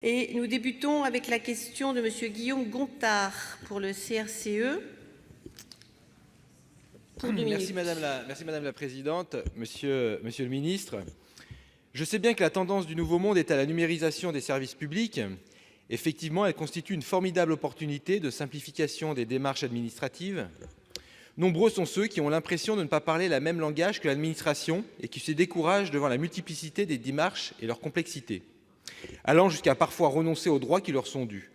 Et nous débutons avec la question de Monsieur Guillaume Gontard pour le CRCE. Merci Madame la Présidente, Monsieur le Ministre. Je sais bien que la tendance du Nouveau Monde est à la numérisation des services publics. Effectivement, elle constitue une formidable opportunité de simplification des démarches administratives. Nombreux sont ceux qui ont l'impression de ne pas parler le même langage que l'administration et qui se découragent devant la multiplicité des démarches et leur complexité, allant jusqu'à parfois renoncer aux droits qui leur sont dus.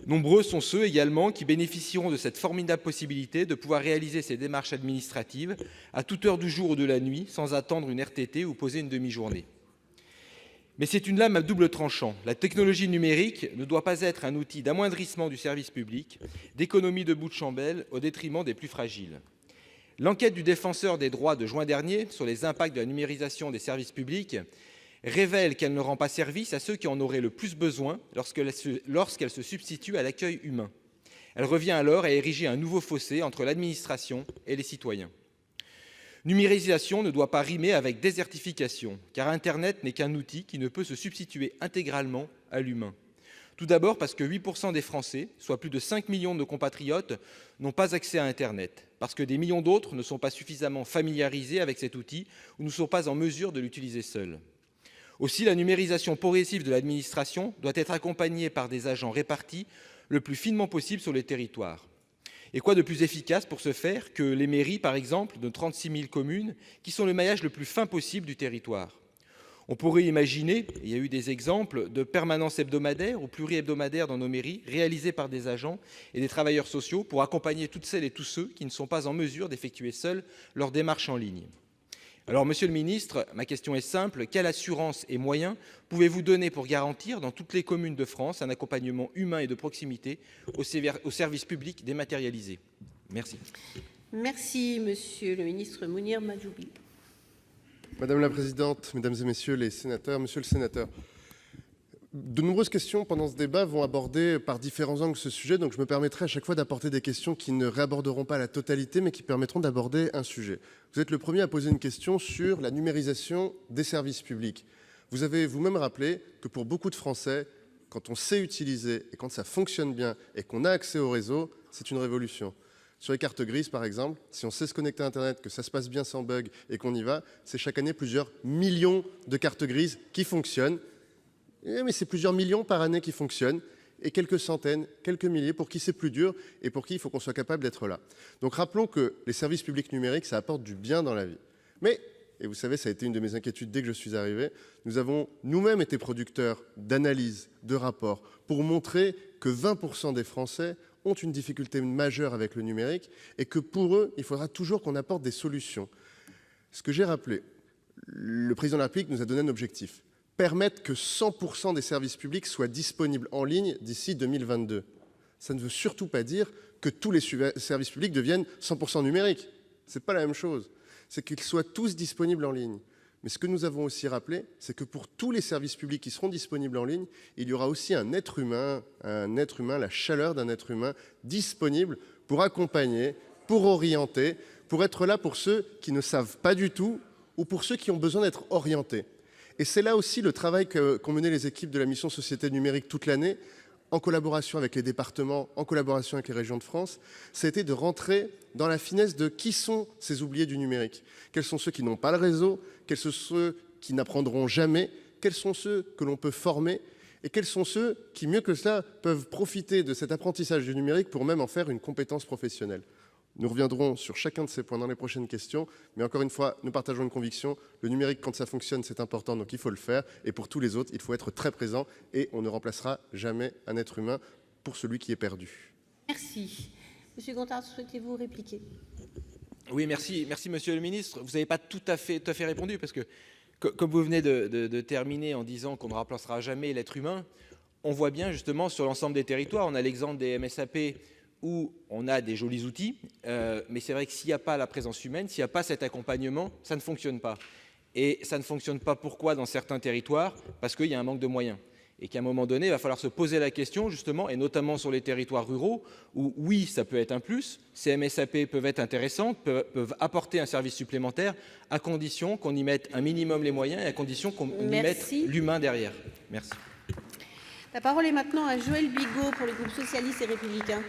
Nombreux sont ceux également qui bénéficieront de cette formidable possibilité de pouvoir réaliser ces démarches administratives à toute heure du jour ou de la nuit, sans attendre une RTT ou poser une demi-journée. Mais c'est une lame à double tranchant. La technologie numérique ne doit pas être un outil d'amoindrissement du service public, d'économie de bout de chandelle au détriment des plus fragiles. L'enquête du Défenseur des droits de juin dernier sur les impacts de la numérisation des services publics révèle qu'elle ne rend pas service à ceux qui en auraient le plus besoin lorsqu'elle se substitue à l'accueil humain. Elle revient alors à ériger un nouveau fossé entre l'administration et les citoyens. Numérisation ne doit pas rimer avec désertification, car Internet n'est qu'un outil qui ne peut se substituer intégralement à l'humain. Tout d'abord parce que 8% des Français, soit plus de 5 millions de nos compatriotes, n'ont pas accès à Internet, parce que des millions d'autres ne sont pas suffisamment familiarisés avec cet outil ou ne sont pas en mesure de l'utiliser seuls. Aussi, la numérisation progressive de l'administration doit être accompagnée par des agents répartis le plus finement possible sur les territoires. Et quoi de plus efficace pour ce faire que les mairies, par exemple, de 36 000 communes, qui sont le maillage le plus fin possible du territoire. On pourrait imaginer, et il y a eu des exemples, de permanences hebdomadaires ou pluri-hebdomadaires dans nos mairies, réalisées par des agents et des travailleurs sociaux pour accompagner toutes celles et tous ceux qui ne sont pas en mesure d'effectuer seuls leurs démarches en ligne. Alors, Monsieur le Ministre, ma question est simple. Quelle assurance et moyens pouvez-vous donner pour garantir dans toutes les communes de France un accompagnement humain et de proximité au service public dématérialisé? Merci. Merci, Monsieur le Ministre Mounir Mahjoubi. Madame la Présidente, Mesdames et Messieurs les sénateurs, Monsieur le Sénateur, de nombreuses questions pendant ce débat vont aborder par différents angles ce sujet, donc je me permettrai à chaque fois d'apporter des questions qui ne réaborderont pas la totalité, mais qui permettront d'aborder un sujet. Vous êtes le premier à poser une question sur la numérisation des services publics. Vous avez vous-même rappelé que pour beaucoup de Français, quand on sait utiliser et quand ça fonctionne bien et qu'on a accès au réseau, c'est une révolution. Sur les cartes grises, par exemple, si on sait se connecter à Internet, que ça se passe bien sans bug et qu'on y va, c'est chaque année plusieurs millions de cartes grises qui fonctionnent. Mais c'est plusieurs millions par année qui fonctionnent, et quelques centaines, quelques milliers pour qui c'est plus dur et pour qui il faut qu'on soit capable d'être là. Donc rappelons que les services publics numériques, ça apporte du bien dans la vie. Mais, et vous savez, ça a été une de mes inquiétudes dès que je suis arrivé, nous avons nous-mêmes été producteurs d'analyses, de rapports, pour montrer que 20% des Français ont une difficulté majeure avec le numérique et que pour eux, il faudra toujours qu'on apporte des solutions. Ce que j'ai rappelé, le président de la République nous a donné un objectif. Permettre que 100% des services publics soient disponibles en ligne d'ici 2022. Ça ne veut surtout pas dire que tous les services publics deviennent 100% numériques. Ce n'est pas la même chose. C'est qu'ils soient tous disponibles en ligne. Mais ce que nous avons aussi rappelé, c'est que pour tous les services publics qui seront disponibles en ligne, il y aura aussi un être humain, la chaleur d'un être humain disponible pour accompagner, pour orienter, pour être là pour ceux qui ne savent pas du tout ou pour ceux qui ont besoin d'être orientés. Et c'est là aussi le travail qu'ont mené les équipes de la mission Société numérique toute l'année, en collaboration avec les départements, en collaboration avec les régions de France, c'était de rentrer dans la finesse de qui sont ces oubliés du numérique. Quels sont ceux qui n'ont pas le réseau, quels sont ceux qui n'apprendront jamais, quels sont ceux que l'on peut former, et quels sont ceux qui, mieux que cela, peuvent profiter de cet apprentissage du numérique pour même en faire une compétence professionnelle. Nous reviendrons sur chacun de ces points dans les prochaines questions, mais encore une fois, nous partageons une conviction, le numérique, quand ça fonctionne, c'est important, donc il faut le faire, et pour tous les autres, il faut être très présent, et on ne remplacera jamais un être humain pour celui qui est perdu. Merci. Monsieur Gontard, souhaitez-vous répliquer? Oui, merci Monsieur le Ministre. Vous n'avez pas tout à fait répondu, parce que comme vous venez de terminer en disant qu'on ne remplacera jamais l'être humain, on voit bien justement sur l'ensemble des territoires, on a l'exemple des MSAP, où on a des jolis outils, mais c'est vrai que s'il n'y a pas la présence humaine, s'il n'y a pas cet accompagnement, ça ne fonctionne pas. Et ça ne fonctionne pas pourquoi dans certains territoires? Parce qu'il y a un manque de moyens. Et qu'à un moment donné, il va falloir se poser la question, justement, et notamment sur les territoires ruraux, où oui, ça peut être un plus, ces MSAP peuvent être intéressantes, peuvent apporter un service supplémentaire, à condition qu'on y mette un minimum les moyens et à condition qu'on y mette l'humain derrière. Merci. La parole est maintenant à Joël Bigot pour le groupe socialiste et républicain.